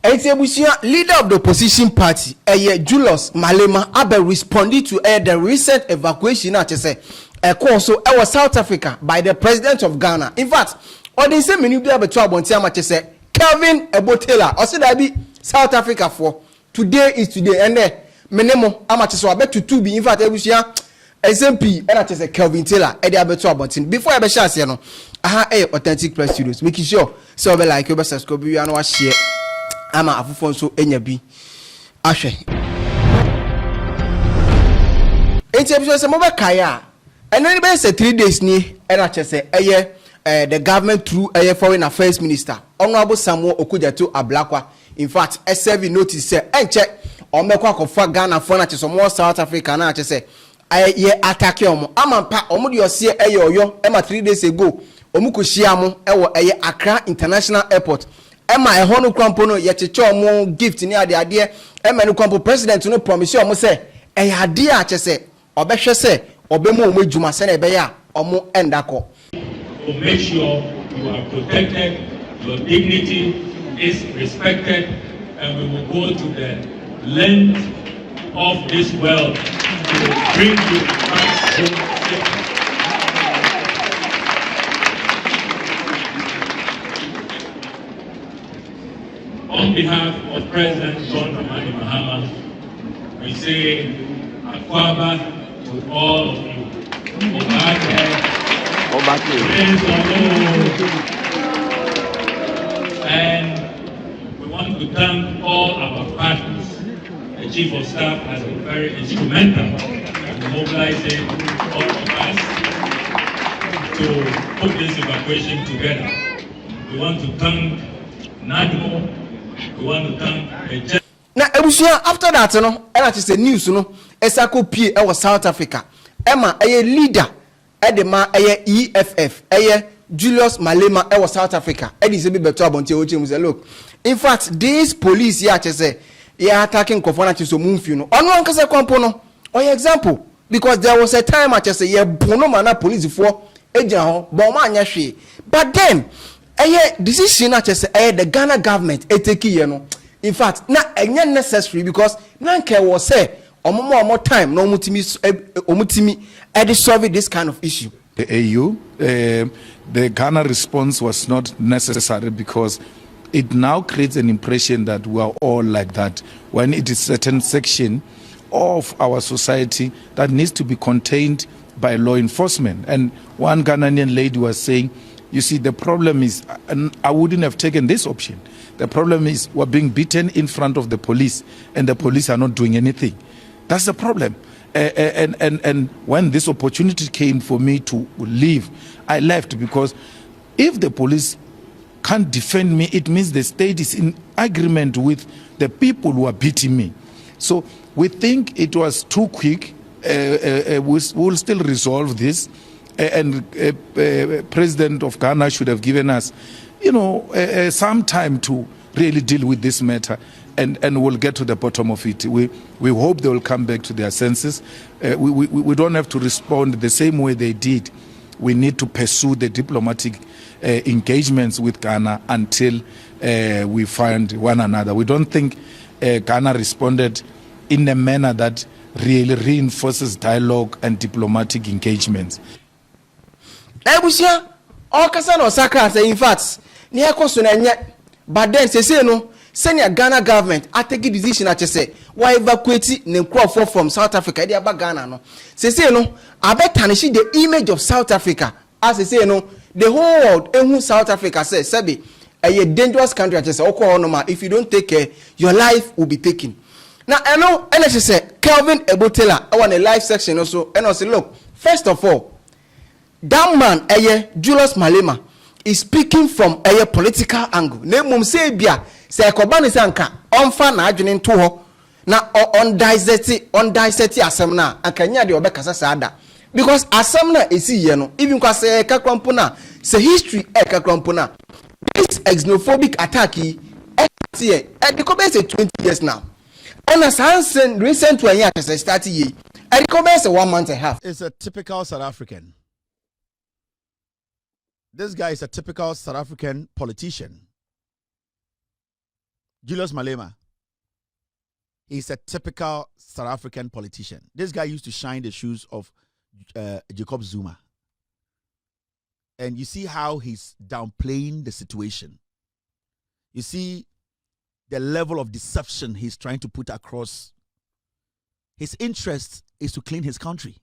Ebusia, leader of the opposition party, Julius Malema, abe responded to the recent evacuation at also South Africa by the president of Ghana. In fact, on the same menu be able to say Kelvin Ebotela, also that be South Africa for today is today, and menemo amacheso abe to be in fact Ebusia SMP and I say Kelvin Taylor e dey abeto abontin before I be share say no authentic press studios making sure so be like you subscribe you and share ama afufo nso enya bi ahwe enti ebi so mo be kaya eno be say 3 days ni and I say the government through foreign affairs minister honorable Samuel Okujato Ablakwa in fact serve notice say enche o mekwa kofa Ghana for na che more South Africa na che say ye attack omo amampa omo de ose oyo e ma 3 days ago omo ko hia mo e wo Accra International Airport ema eho no kwampo no ye cheche omo gift ni ade ema no kwampo president no promise omo say ade a che say obehwe say obemu omo adwuma se na ebe ya omo endako to make sure you are protected, your dignity is respected, and we will go to the length of this world to bring you back home. On behalf of President John Dramani Mahama, we say Akwaba to all of you. And we want to thank all our partners. The Chief of Staff has been very instrumental in mobilizing all of us to put this evacuation together. We want to thank NADMO. We want to thank the general. Now, after that, and just the news, Esako P. South Africa. Emma, a leader. Edema EFF Julius Malema South Africa Edise be beto abonte oche say look in fact this police here say attacking Kofana to so mumfi no ono ankase kwampo no or example because there was a time I say ye bono mana police for agent ho but ma anya hwe but then decision I say the Ghana government take here no in fact na enye necessary because nanke was say more time no omutimi solve this kind of issue. The AU, the Ghana response was not necessary because it now creates an impression that we are all like that when it is a certain section of our society that needs to be contained by law enforcement. And one Ghanaian lady was saying, you see, the problem is, and I wouldn't have taken this option. The problem is we're being beaten in front of the police and the police are not doing anything. That's the problem. And when this opportunity came for me to leave, I left because if the police can't defend me, it means the state is in agreement with the people who are beating me. So we think it was too quick. We'll still resolve this. And President of Ghana should have given us, some time to really deal with this matter. And we'll get to the bottom of it. We hope they will come back to their senses. We don't have to respond the same way they did. We need to pursue the diplomatic engagements with Ghana until we find one another. We don't think Ghana responded in a manner that really reinforces dialogue and diplomatic engagements. In fact, but then say no. Senior Ghana government I take a decision at say why evacuate Nkrofo from South Africa they aba Ghana no say no I bet tarnish the image of South Africa as say no the whole world who South Africa says sabi a dangerous country at say if you don't take care your life will be taken. Now I know and she say Kelvin Ebotela I want a live section also and I say look first of all that man Julius Malema is speaking from a political angle. Name say bia say ekobani sanka onfa na adwene nto ho na on dissect asem na akanya de obekasa sada because asem na esi ye no even kwa say kakrampo na say history kakrampo na this xenophobic attack here the comment say 20 years now and as recent one year say start here and the comment say 1 month and a half. It's a typical South African. This guy is a typical South African politician. Julius Malema. He's a typical South African politician. This guy used to shine the shoes of Jacob Zuma. And you see how he's downplaying the situation. You see the level of deception he's trying to put across. His interest is to clean his country.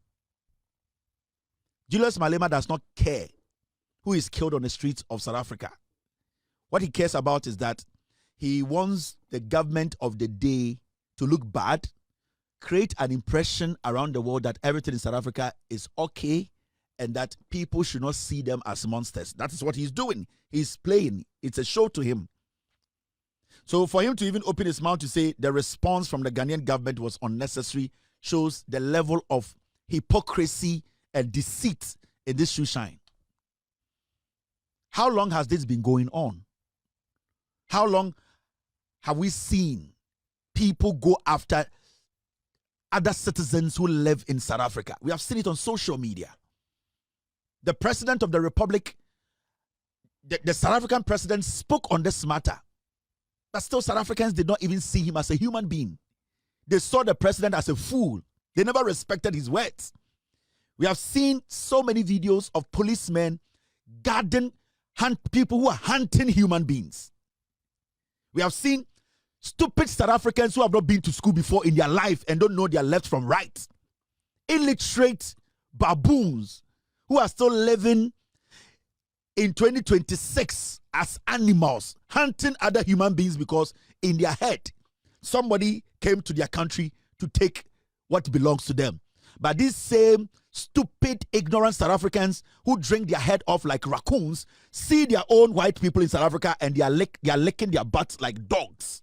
Julius Malema does not care who is killed on the streets of South Africa. What he cares about is that he wants the government of the day to look bad, create an impression around the world that everything in South Africa is okay and that people should not see them as monsters. That is what he's doing. He's playing. It's a show to him. So for him to even open his mouth to say the response from the Ghanaian government was unnecessary shows the level of hypocrisy and deceit in this shoe shine. How long has this been going on? How long have we seen people go after other citizens who live in South Africa? We have seen it on social media. The president of the republic, the South African president, spoke on this matter. But still, South Africans did not even see him as a human being. They saw the president as a fool. They never respected his words. We have seen so many videos of policemen guarding people who are hunting human beings. We have seen stupid South Africans who have not been to school before in their life and don't know their left from right. Illiterate baboons who are still living in 2026 as animals, hunting other human beings because in their head, somebody came to their country to take what belongs to them. But these same stupid, ignorant South Africans who drink their head off like raccoons see their own white people in South Africa and they are licking their butts like dogs.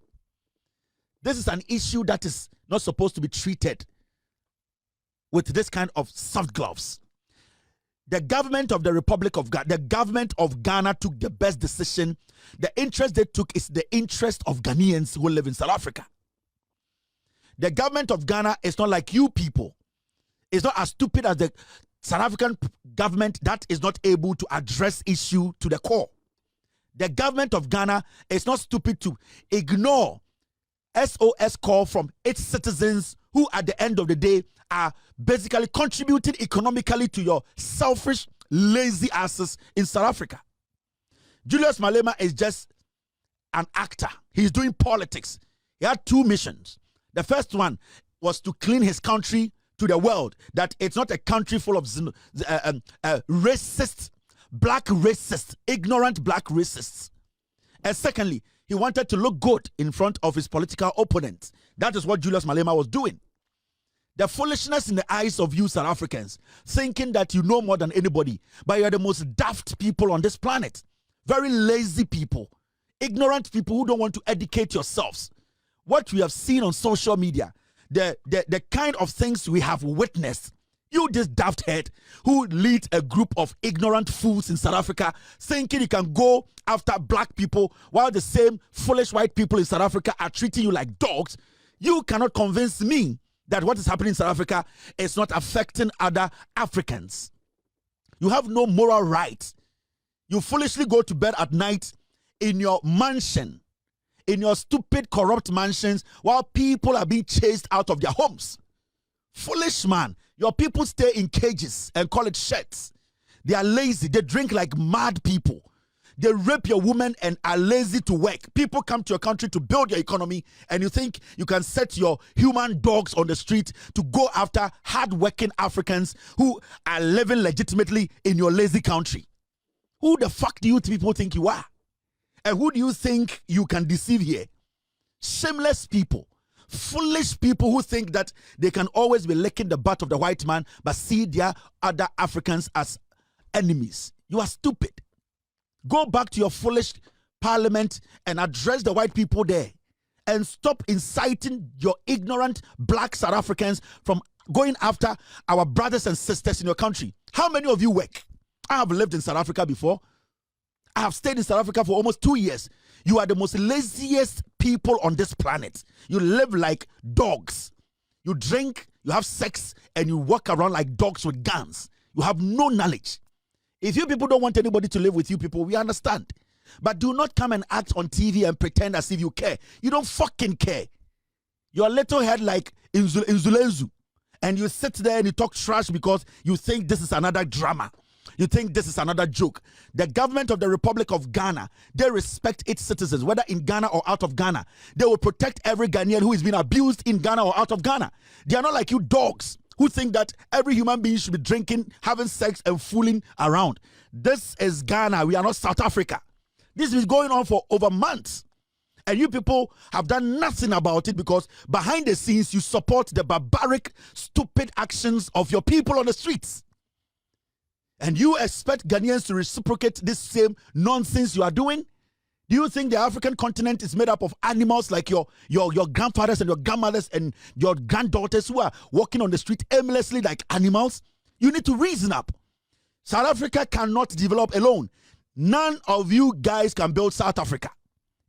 This is an issue that is not supposed to be treated with this kind of soft gloves. The government of the Republic of Ghana, the government of Ghana took the best decision. The interest they took is the interest of Ghanaians who live in South Africa. The government of Ghana is not like you people. It's not as stupid as the South African government that is not able to address issue to the core. The government of Ghana is not stupid to ignore SOS call from its citizens who at the end of the day are basically contributing economically to your selfish, lazy asses in South Africa. Julius Malema is just an actor. He's doing politics. He had two missions. The first one was to clean his country to the world, that it's not a country full of racist, black racists, ignorant black racists. And secondly, he wanted to look good in front of his political opponents. That is what Julius Malema was doing. The foolishness in the eyes of you South Africans, thinking that you know more than anybody, but you are the most daft people on this planet. Very lazy people, ignorant people who don't want to educate yourselves. What we have seen on social media, the kind of things we have witnessed, you this daft head who lead a group of ignorant fools in South Africa thinking you can go after black people while the same foolish white people in South Africa are treating you like dogs. You cannot convince me that what is happening in South Africa is not affecting other Africans. You have no moral right. You foolishly go to bed at night in your mansion, in your stupid, corrupt mansions, while people are being chased out of their homes. Foolish man. Your people stay in cages and call it sheds. They are lazy. They drink like mad people. They rape your women and are lazy to work. People come to your country to build your economy, and you think you can set your human dogs on the street to go after hard-working Africans who are living legitimately in your lazy country. Who the fuck do you people think you are? And who do you think you can deceive here? Shameless people. Foolish people who think that they can always be licking the butt of the white man but see their other Africans as enemies. You are stupid. Go back to your foolish parliament and address the white people there and stop inciting your ignorant black South Africans from going after our brothers and sisters in your country. How many of you work? I have lived in South Africa before. I have stayed in South Africa for almost 2 years. You are the most laziest people on this planet. You live like dogs. You drink, you have sex, and you walk around like dogs with guns. You have no knowledge. If you people don't want anybody to live with you people, we understand. But do not come and act on TV and pretend as if you care. You don't fucking care. Your little head like Inzulenzu. And you sit there and you talk trash because you think this is another drama. You think this is another joke. The government of the Republic of Ghana, they respect its citizens, whether in Ghana or out of Ghana. They will protect every Ghanaian who is being abused in Ghana or out of Ghana. They are not like you dogs who think that every human being should be drinking, having sex, and fooling around. This is Ghana. We are not South Africa. This is going on for over months. And you people have done nothing about it because behind the scenes, you support the barbaric, stupid actions of your people on the streets. And you expect Ghanaians to reciprocate this same nonsense you are doing? Do you think the African continent is made up of animals like your grandfathers and your grandmothers and your granddaughters who are walking on the street aimlessly like animals? You need to reason up. South Africa cannot develop alone. None of you guys can build South Africa.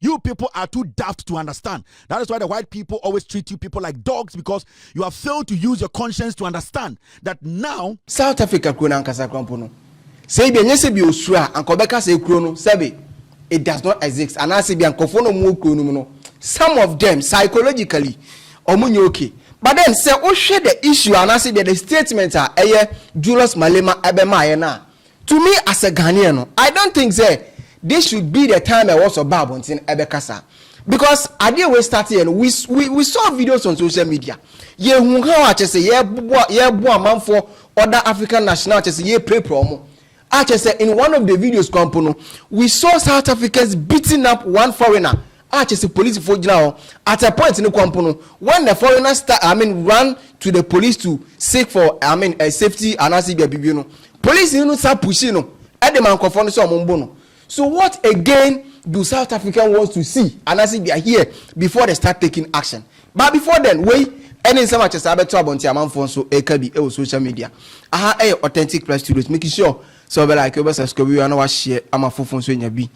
You people are too daft to understand. That is why the white people always treat you people like dogs, because you have failed to use your conscience to understand that now South Africa kuna ankasa krampono. Say bi enye se bi osura ankobeka se kuro no sebe it does not exist. And as bi ankofo no mu kuro no no. Some of them psychologically omunye okay. But then say o hwe the issue and as the statement are Julius Malema ebema na. To me as a Ghanaian no, I don't think say this should be the time I was about in Ebekasa. Because I did we started and we saw videos on social media. Ye hu how say ye bo man for other African nationalities ye pray promo. I say in one of the videos compono we saw South Africans beating up one foreigner. I say police for now at a point in the compono when the foreigners ran to the police to seek for a safety and as bibiano. Police you know start pushing no. E the man confront so ombono. So what again do South Africans want to see? And as if they are here before they start taking action. But before then, wait, any so much as I better about your man phone so it can be social media. Authentic Press Studios, making sure so like you subscribe, you know what share. I'm a phone so in your be.